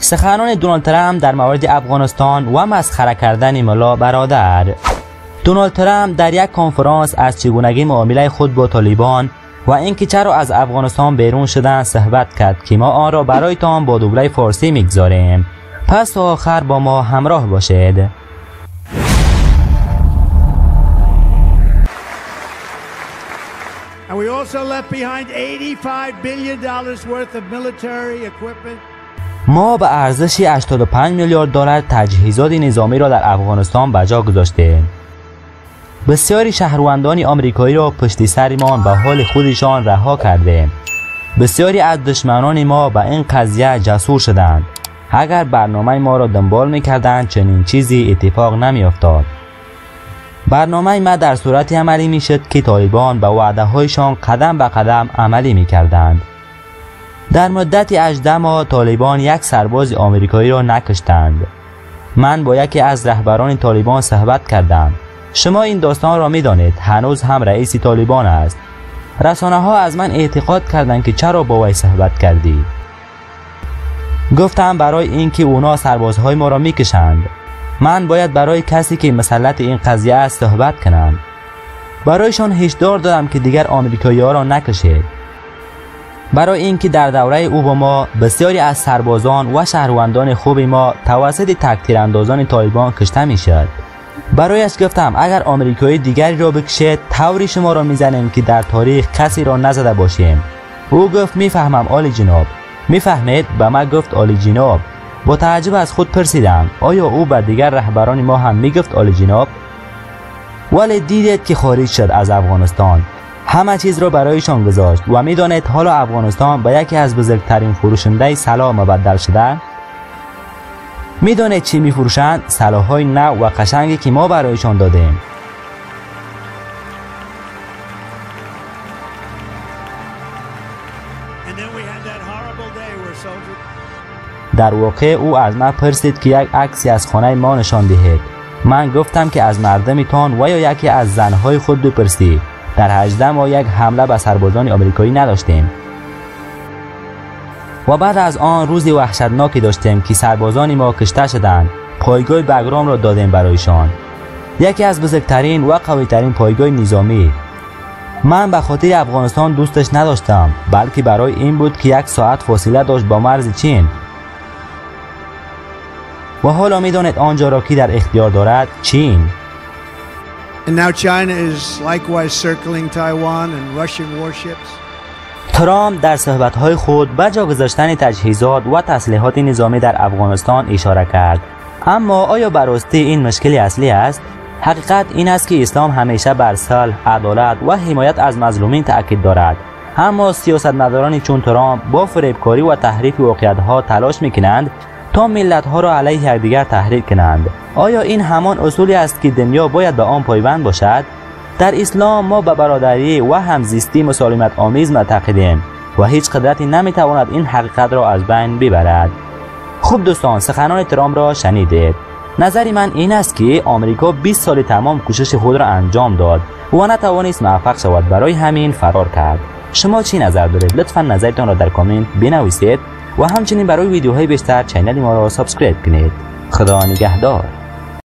سخنان دونالد ترامپ در مورد افغانستان و مسخره کردن ملا برادر. دونالد ترامپ در یک کنفرانس از چگونگی معامله خود با طالبان و اینکه چرا از افغانستان بیرون شدن صحبت کرد که ما آن را برایتان با دوبله فارسی میگذاریم. پس تا آخر با ما همراه باشید. And we also left behind $85 billion worth of military equipment. ما به ارزش 85 میلیارد دلار تجهیزات نظامی را در افغانستان به جا گذاشتیم. بسیاری شهروندان آمریکایی را پشت سرمان به حال خودشان رها کردیم. بسیاری از دشمنان ما به این قضیه جسور شدند. اگر برنامه ما را دنبال می‌کردند چنین چیزی اتفاق نمی‌افتاد. برنامه ما در صورتی عملی می‌شد که طالبان به وعده‌هایشان قدم به قدم عملی می‌کردند. در مدت 18 ماه طالبان یک سرباز آمریکایی را نکشتند. من با یکی از رهبران طالبان صحبت کردم. شما این داستان را می‌دانید، هنوز هم رئیس طالبان است. رسانه‌ها از من اعتقاد کردند که چرا با وی صحبت کردی؟ گفتم برای اینکه اونا سربازهای ما را میکشند. من باید برای کسی که مسلط این قضیه است صحبت کنم. برایشان هشدار دادم که دیگر آمریکایی‌ها را نکشید. برای اینکه در دوره اوباما بسیاری از سربازان و شهروندان خوب ما توسط تک‌تیراندازان طالبان کشته میشد. برایش گفتم اگر آمریکایی دیگری را بکشید طوری شما را میزنیم که در تاریخ کسی را نزده باشیم. او گفت میفهمم عالی جناب. میفهمید؟ به من گفت عالی جناب. با تعجب از خود پرسیدم آیا او به دیگر رهبران ما هم میگفت عالی جناب؟ ولی دیدید که خارج شد از افغانستان. همه چیز را برایشان گذاشت و میدانید حالا افغانستان به یکی از بزرگترین فروشنده سلاح مبدل شده. میدانید چی میفروشند؟ سلاح‌های نو و قشنگی که ما برایشان دادیم. در واقع او از من پرسید که یک عکسی از خانه ما نشان دهید. من گفتم که از مردمتان و یا یکی از زنهای خود بپرسید. در 18 ماه یک حمله به سربازان آمریکایی نداشتیم. و بعد از آن روزی وحشتناکی داشتیم که سربازان ما کشته شدند. پایگاه بگرام را دادیم برایشان. یکی از بزرگترین و قویترین پایگاه نظامی. من به خاطر افغانستان دوستش نداشتم، بلکه برای این بود که 1 ساعت فاصله داشت با مرز چین. و حالا میدانید آنجا را کی در اختیار دارد؟ چین. And now China is likewise circling Taiwan and Russian warships. ترامپ در صحبت‌های خود به جا گذاشتن تجهیزات و تسلیحات نظامی در افغانستان اشاره کرد. اما آیا به راستی این مشکلی اصلی است؟ حقیقت این است که اسلام همیشه بر صلح، عدالت و حمایت از مظلومین تأکید دارد. اما سیاستمدارانی چون ترامپ با فریبکاری و تحریف واقعیت‌ها تلاش می‌کنند تا ملت‌ها را علیه یکدیگر تحریک کنند. آیا این همان اصولی است که دنیا باید به آن پایبند باشد؟ در اسلام ما به برادری و همزیستی مسالمت آمیز معتقدیم و هیچ قدرتی نمیتواند این حقیقت را از بین ببرد. خوب دوستان، سخنان ترامپ را شنیدید. نظری من این است که آمریکا 20 سال تمام کوشش خود را انجام داد و نتوانست موفق شود، برای همین فرار کرد. شما چی نظر دارید؟ لطفا نظرتان را در کامنت بنویسید و همچنین برای ویدیوهای بیشتر کانال ما را سابسکرایب کنید. خدا نگهدار.